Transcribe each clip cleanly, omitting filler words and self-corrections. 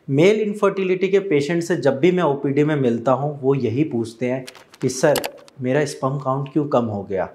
Male infertility के patient से जब भी मैं ओपीडी में मिलता हूँ वो यही पूछते हैं कि सर मेरा स्पर्म काउंट क्यों कम हो गया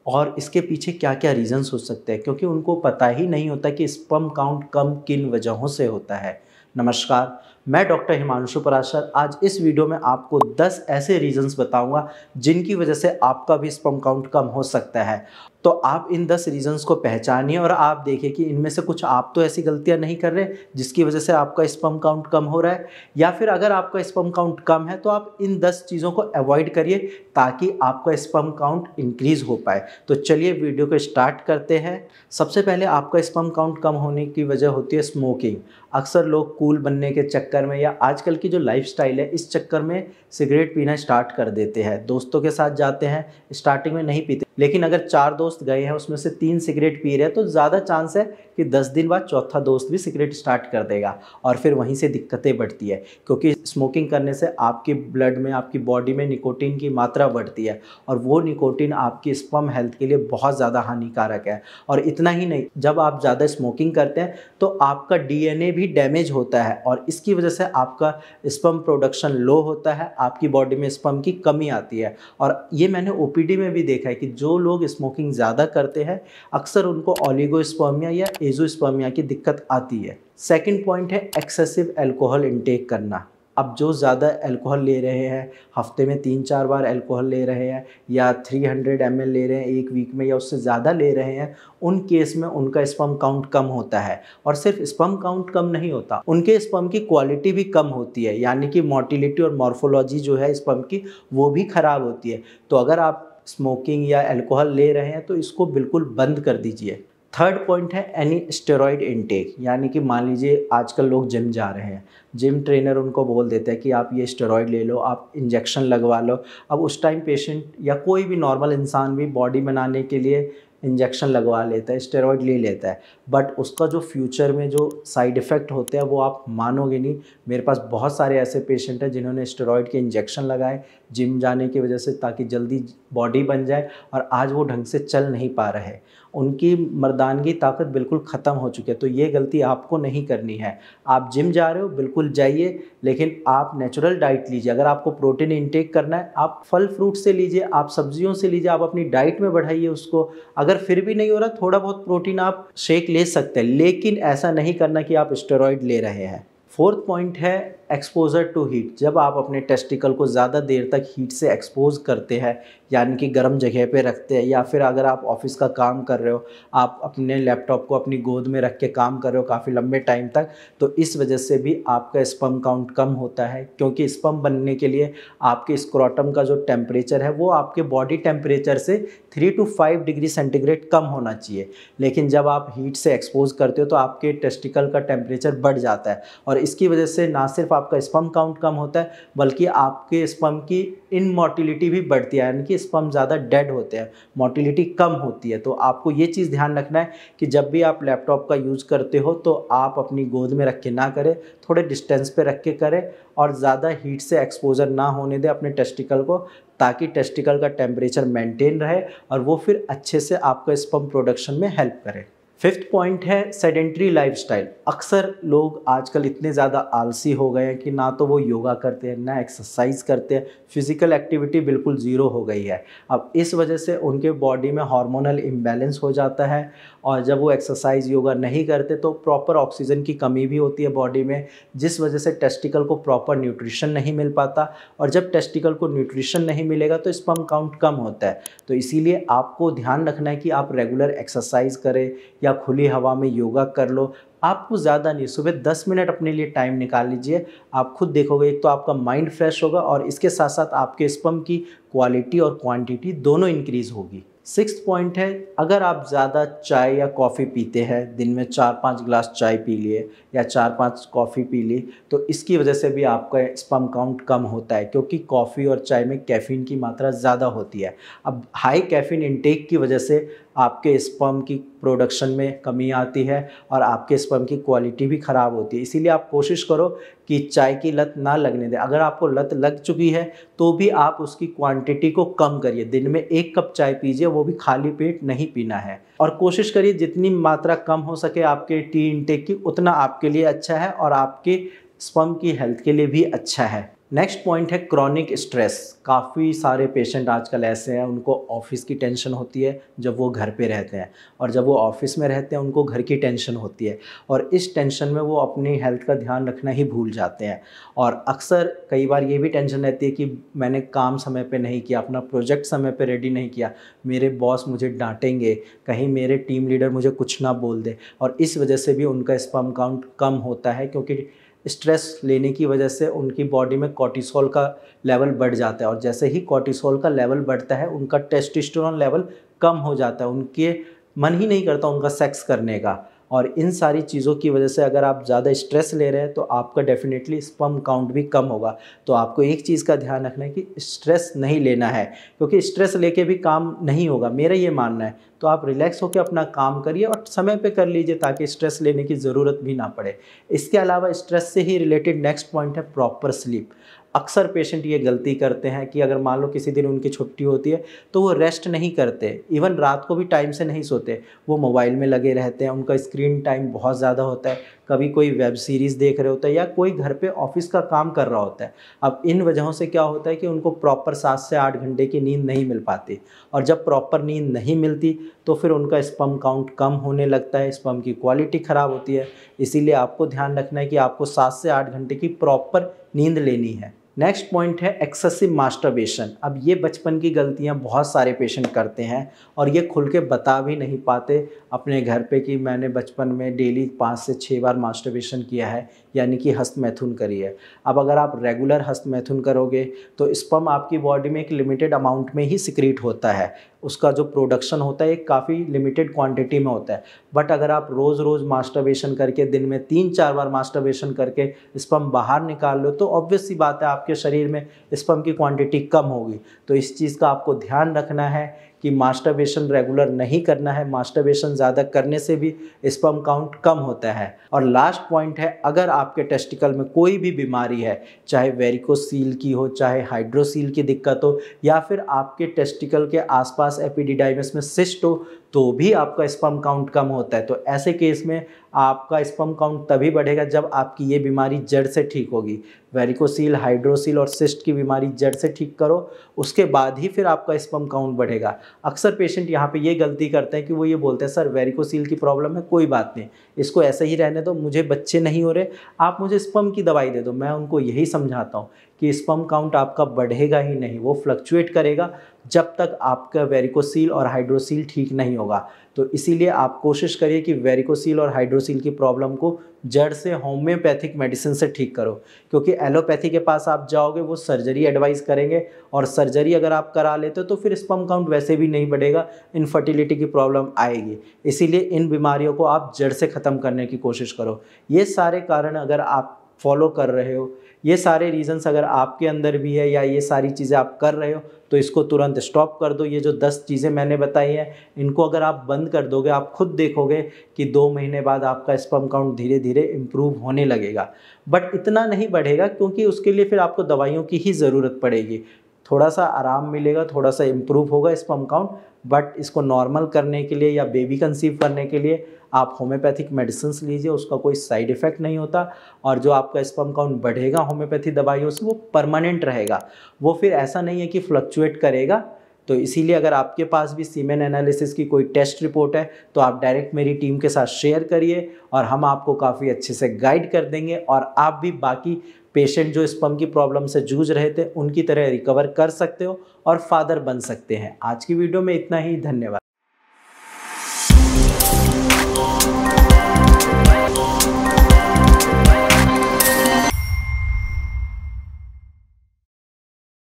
और इसके पीछे क्या क्या रीज़न्स हो सकते हैं, क्योंकि उनको पता ही नहीं होता कि स्पर्म काउंट कम किन वजहों से होता है। नमस्कार, मैं डॉक्टर हिमांशु पराशर। आज इस वीडियो में आपको 10 ऐसे रीज़न्स बताऊंगा जिनकी वजह से आपका भी स्पर्म काउंट कम हो सकता है। तो आप इन 10 रीज़न्स को पहचानिए और आप देखिए कि इनमें से कुछ आप तो ऐसी गलतियां नहीं कर रहे जिसकी वजह से आपका स्पर्म काउंट कम हो रहा है, या फिर अगर आपका स्पर्म काउंट कम है तो आप इन 10 चीज़ों को अवॉइड करिए ताकि आपका स्पर्म काउंट इंक्रीज़ हो पाए। तो चलिए वीडियो को स्टार्ट करते हैं। सबसे पहले आपका स्पर्म काउंट कम होने की वजह होती है स्मोकिंग। अक्सर लोग कूल बनने के चक्कर में या आजकल की जो लाइफस्टाइल है इस चक्कर में सिगरेट पीना स्टार्ट कर देते हैं। दोस्तों के साथ जाते हैं, स्टार्टिंग में नहीं पीते, लेकिन अगर 4 दोस्त गए हैं उसमें से 3 सिगरेट पी रहे हैं तो ज़्यादा चांस है कि 10 दिन बाद चौथा दोस्त भी सिगरेट स्टार्ट कर देगा और फिर वहीं से दिक्कतें बढ़ती है, क्योंकि स्मोकिंग करने से आपके ब्लड में, आपकी बॉडी में निकोटीन की मात्रा बढ़ती है और वो निकोटीन आपकी स्पर्म हेल्थ के लिए बहुत ज़्यादा हानिकारक है। और इतना ही नहीं, जब आप ज़्यादा स्मोकिंग करते हैं तो आपका डीएनए भी डैमेज होता है और इसकी वजह से आपका स्पर्म प्रोडक्शन लो होता है, आपकी बॉडी में स्पर्म की कमी आती है। और ये मैंने ओपीडी में भी देखा है कि जो लोग स्मोकिंग ज़्यादा करते हैं अक्सर उनको ओलिगोस्पर्मिया या एज़ोस्पर्मिया की दिक्कत आती है। सेकंड पॉइंट है एक्सेसिव अल्कोहल इंटेक करना। अब जो ज़्यादा अल्कोहल ले रहे हैं, हफ्ते में 3-4 बार अल्कोहल ले रहे हैं या 300 ml ले रहे हैं एक वीक में या उससे ज़्यादा ले रहे हैं, उन केस में उनका स्पर्म काउंट कम होता है। और सिर्फ स्पर्म काउंट कम नहीं होता, उनके स्पर्म की क्वालिटी भी कम होती है, यानी कि मोटिलिटी और मॉर्फोलॉजी जो है स्पर्म की वो भी ख़राब होती है। तो अगर आप स्मोकिंग या अल्कोहल ले रहे हैं तो इसको बिल्कुल बंद कर दीजिए। थर्ड पॉइंट है एनी स्टेरॉइड इनटेक, यानी कि मान लीजिए आजकल लोग जिम जा रहे हैं, जिम ट्रेनर उनको बोल देता है कि आप ये स्टेरॉइड ले लो, आप इंजेक्शन लगवा लो। अब उस टाइम पेशेंट या कोई भी नॉर्मल इंसान भी बॉडी बनाने के लिए इंजेक्शन लगवा लेता है, स्टेरॉइड ले लेता है, बट उसका जो फ्यूचर में जो साइड इफ़ेक्ट होते हैं वो आप मानोगे नहीं। मेरे पास बहुत सारे ऐसे पेशेंट हैं जिन्होंने स्टेरॉइड के इंजेक्शन लगाए जिम जाने की वजह से ताकि जल्दी बॉडी बन जाए और आज वो ढंग से चल नहीं पा रहे, उनकी मर्दानगी ताकत बिल्कुल ख़त्म हो चुकी है। तो ये गलती आपको नहीं करनी है। आप जिम जा रहे हो बिल्कुल जाइए, लेकिन आप नेचुरल डाइट लीजिए। अगर आपको प्रोटीन इंटेक करना है आप फल फ्रूट से लीजिए, आप सब्जियों से लीजिए, आप अपनी डाइट में बढ़ाइए उसको। अगर फिर भी नहीं हो रहा, थोड़ा बहुत प्रोटीन आप शेक ले सकते हैं, लेकिन ऐसा नहीं करना कि आप स्टेरॉइड ले रहे हैं। फोर्थ पॉइंट है एक्सपोजर टू हीट। जब आप अपने टेस्टिकल को ज़्यादा देर तक हीट से एक्सपोज करते हैं, यानी कि गर्म जगह पे रखते हैं, या फिर अगर आप ऑफिस का काम कर रहे हो, आप अपने लैपटॉप को अपनी गोद में रख के काम कर रहे हो काफ़ी लंबे टाइम तक, तो इस वजह से भी आपका स्पर्म काउंट कम होता है। क्योंकि स्पर्म बनने के लिए आपके स्क्रोटम का जो टेम्परेचर है वो आपके बॉडी टेम्परेचर से 3 to 5 डिग्री सेंटीग्रेड कम होना चाहिए, लेकिन जब आप हीट से एक्सपोज करते हो तो आपके टेस्टिकल का टेम्परेचर बढ़ जाता है और इसकी वजह से ना सिर्फ आपका स्पर्म काउंट कम होता है बल्कि आपके स्पर्म की इनमोटिलिटी भी बढ़ती है, यानी कि स्पर्म ज़्यादा डेड होते हैं, मोटिलिटी कम होती है। तो आपको ये चीज़ ध्यान रखना है कि जब भी आप लैपटॉप का यूज़ करते हो तो आप अपनी गोद में रख के ना करें, थोड़े डिस्टेंस पे रख के करें और ज़्यादा हीट से एक्सपोजर ना होने दें अपने टेस्टिकल को, ताकि टेस्टिकल का टेम्परेचर मेंटेन रहे और वो फिर अच्छे से आपका स्पर्म प्रोडक्शन में हेल्प करे। फिफ्थ पॉइंट है सेडेंट्री लाइफस्टाइल। अक्सर लोग आजकल इतने ज़्यादा आलसी हो गए हैं कि ना तो वो योगा करते हैं ना एक्सरसाइज करते हैं, फिजिकल एक्टिविटी बिल्कुल ज़ीरो हो गई है। अब इस वजह से उनके बॉडी में हार्मोनल इम्बैलेंस हो जाता है और जब वो एक्सरसाइज योगा नहीं करते तो प्रॉपर ऑक्सीजन की कमी भी होती है बॉडी में, जिस वजह से टेस्टिकल को प्रॉपर न्यूट्रिशन नहीं मिल पाता और जब टेस्टिकल को न्यूट्रिशन नहीं मिलेगा तो स्पर्म काउंट कम होता है। तो इसीलिए आपको ध्यान रखना है कि आप रेगुलर एक्सरसाइज करें या खुली हवा में योगा कर लो। आपको ज़्यादा नहीं, सुबह 10 मिनट अपने लिए टाइम निकाल लीजिए। आप खुद देखोगे एक तो आपका माइंड फ्रेश होगा और इसके साथ साथ आपके स्पर्म की क्वालिटी और क्वांटिटी दोनों इंक्रीज़ होगी। सिक्स्थ पॉइंट है, अगर आप ज़्यादा चाय या कॉफ़ी पीते हैं, दिन में 4-5 गिलास चाय पी लिए या 4-5 कॉफ़ी पी ली, तो इसकी वजह से भी आपका स्पर्म काउंट कम होता है, क्योंकि कॉफ़ी और चाय में कैफ़ीन की मात्रा ज़्यादा होती है। अब हाई कैफ़ीन इंटेक की वजह से आपके स्पर्म की प्रोडक्शन में कमी आती है और आपके स्पर्म की क्वालिटी भी ख़राब होती है। इसीलिए आप कोशिश करो कि चाय की लत ना लगने दें। अगर आपको लत लग चुकी है तो भी आप उसकी क्वांटिटी को कम करिए, दिन में 1 कप चाय पीजिए, वो भी खाली पेट नहीं पीना है। और कोशिश करिए जितनी मात्रा कम हो सके आपके टी इंटेक की, उतना आपके लिए अच्छा है और आपके स्पर्म की हेल्थ के लिए भी अच्छा है। नेक्स्ट पॉइंट है क्रॉनिक स्ट्रेस। काफ़ी सारे पेशेंट आजकल ऐसे हैं, उनको ऑफिस की टेंशन होती है जब वो घर पे रहते हैं, और जब वो ऑफिस में रहते हैं उनको घर की टेंशन होती है, और इस टेंशन में वो अपनी हेल्थ का ध्यान रखना ही भूल जाते हैं। और अक्सर कई बार ये भी टेंशन रहती है कि मैंने काम समय पे नहीं किया, अपना प्रोजेक्ट समय पे रेडी नहीं किया, मेरे बॉस मुझे डांटेंगे, कहीं मेरे टीम लीडर मुझे कुछ ना बोल दे, और इस वजह से भी उनका स्पर्म काउंट कम होता है, क्योंकि स्ट्रेस लेने की वजह से उनकी बॉडी में कॉर्टिसोल का लेवल बढ़ जाता है, और जैसे ही कॉर्टिसोल का लेवल बढ़ता है उनका टेस्टोस्टेरोन लेवल कम हो जाता है, उनके मन ही नहीं करता उनका सेक्स करने का। और इन सारी चीज़ों की वजह से अगर आप ज़्यादा स्ट्रेस ले रहे हैं तो आपका डेफिनेटली स्पर्म काउंट भी कम होगा। तो आपको एक चीज़ का ध्यान रखना है कि स्ट्रेस नहीं लेना है, क्योंकि स्ट्रेस लेके भी काम नहीं होगा, मेरा ये मानना है। तो आप रिलैक्स होकर अपना काम करिए और समय पे कर लीजिए, ताकि स्ट्रेस लेने की ज़रूरत भी ना पड़े। इसके अलावा स्ट्रेस से ही रिलेटेड नेक्स्ट पॉइंट है प्रॉपर स्लीप। अक्सर पेशेंट ये गलती करते हैं कि अगर मान लो किसी दिन उनकी छुट्टी होती है तो वो रेस्ट नहीं करते, इवन रात को भी टाइम से नहीं सोते, वो मोबाइल में लगे रहते हैं, उनका स्क्रीन टाइम बहुत ज़्यादा होता है, कभी कोई वेब सीरीज़ देख रहे होते हैं या कोई घर पे ऑफिस का काम कर रहा होता है। अब इन वजहों से क्या होता है कि उनको प्रॉपर 7 से 8 घंटे की नींद नहीं मिल पाती, और जब प्रॉपर नींद नहीं मिलती तो फिर उनका स्पर्म काउंट कम होने लगता है, स्पर्म की क्वालिटी ख़राब होती है। इसीलिए आपको ध्यान रखना है कि आपको 7 से 8 घंटे की प्रॉपर नींद लेनी है। नेक्स्ट पॉइंट है एक्सेसिव मास्टरबेशन। अब ये बचपन की गलतियां बहुत सारे पेशेंट करते हैं, और ये खुल के बता भी नहीं पाते अपने घर पे कि मैंने बचपन में डेली 5 से 6 बार मास्टरबेशन किया है, यानी कि हस्तमैथुन करी है। अब अगर आप रेगुलर हस्तमैथुन करोगे तो स्पर्म आपकी बॉडी में एक लिमिटेड अमाउंट में ही सिक्रीट होता है, उसका जो प्रोडक्शन होता है एक काफ़ी लिमिटेड क्वांटिटी में होता है। बट अगर आप रोज़ रोज़ मास्टरबेशन करके दिन में 3-4 बार मास्टरबेशन करके स्पर्म बाहर निकाल लो, तो ऑब्वियस सी बात है आपके शरीर में स्पर्म की क्वांटिटी कम होगी। तो इस चीज़ का आपको ध्यान रखना है कि मास्टरबेशन रेगुलर नहीं करना है, मास्टरबेशन ज़्यादा करने से भी स्पर्म काउंट कम होता है। और लास्ट पॉइंट है, अगर आपके टेस्टिकल में कोई भी बीमारी है, चाहे वेरिकोसील की हो, चाहे हाइड्रोसील की दिक्कत हो, या फिर आपके टेस्टिकल के आसपास एपिडिडाइमिस में सिस्ट हो, तो भी आपका स्पर्म काउंट कम होता है। तो ऐसे केस में आपका स्पर्म काउंट तभी बढ़ेगा जब आपकी ये बीमारी जड़ से ठीक होगी। वेरिकोसील, हाइड्रोसील और सिस्ट की बीमारी जड़ से ठीक करो, उसके बाद ही फिर आपका स्पर्म काउंट बढ़ेगा। अक्सर पेशेंट यहाँ पे ये गलती करते हैं कि वो ये बोलते हैं सर वेरिकोसील की प्रॉब्लम है, कोई बात नहीं, इसको ऐसे ही रहने दो, मुझे बच्चे नहीं हो रहे, आप मुझे स्पर्म की दवाई दे दो। मैं उनको यही समझाता हूँ कि स्पर्म काउंट आपका बढ़ेगा ही नहीं, वो फ्लक्चुएट करेगा जब तक आपका वेरिकोसील और हाइड्रोसील ठीक नहीं होगा। तो इसीलिए आप कोशिश करिए कि वेरिकोसील और हाइड्रोसील की प्रॉब्लम को जड़ से होम्योपैथिक मेडिसिन से ठीक करो, क्योंकि एलोपैथी के पास आप जाओगे वो सर्जरी एडवाइस करेंगे, और सर्जरी अगर आप करा लेते हो तो फिर स्पर्म काउंट वैसे भी नहीं बढ़ेगा, इनफर्टिलिटी की प्रॉब्लम आएगी। इसीलिए इन बीमारियों को आप जड़ से ख़त्म करने की कोशिश करो। ये सारे कारण अगर आप फॉलो कर रहे हो, ये सारे रीजंस अगर आपके अंदर भी है, या ये सारी चीज़ें आप कर रहे हो, तो इसको तुरंत स्टॉप कर दो। ये जो 10 चीज़ें मैंने बताई हैं, इनको अगर आप बंद कर दोगे, आप खुद देखोगे कि 2 महीने बाद आपका स्पर्म काउंट धीरे धीरे इम्प्रूव होने लगेगा। बट इतना नहीं बढ़ेगा, क्योंकि उसके लिए फिर आपको दवाइयों की ही ज़रूरत पड़ेगी। थोड़ा सा आराम मिलेगा, थोड़ा सा इम्प्रूव होगा स्पर्म काउंट, बट इसको नॉर्मल करने के लिए या बेबी कंसीव करने के लिए आप होम्योपैथिक मेडिसिन लीजिए, उसका कोई साइड इफ़ेक्ट नहीं होता। और जो आपका स्पर्म काउंट बढ़ेगा होम्योपैथी दवाइयों से, वो परमानेंट रहेगा, वो फिर ऐसा नहीं है कि फ्लक्चुएट करेगा। तो इसीलिए अगर आपके पास भी सीमेन एनालिसिस की कोई टेस्ट रिपोर्ट है तो आप डायरेक्ट मेरी टीम के साथ शेयर करिए, और हम आपको काफ़ी अच्छे से गाइड कर देंगे, और आप भी बाकी पेशेंट जो स्पर्म की प्रॉब्लम से जूझ रहे थे उनकी तरह रिकवर कर सकते हो और फादर बन सकते हैं। आज की वीडियो में इतना ही, धन्यवाद।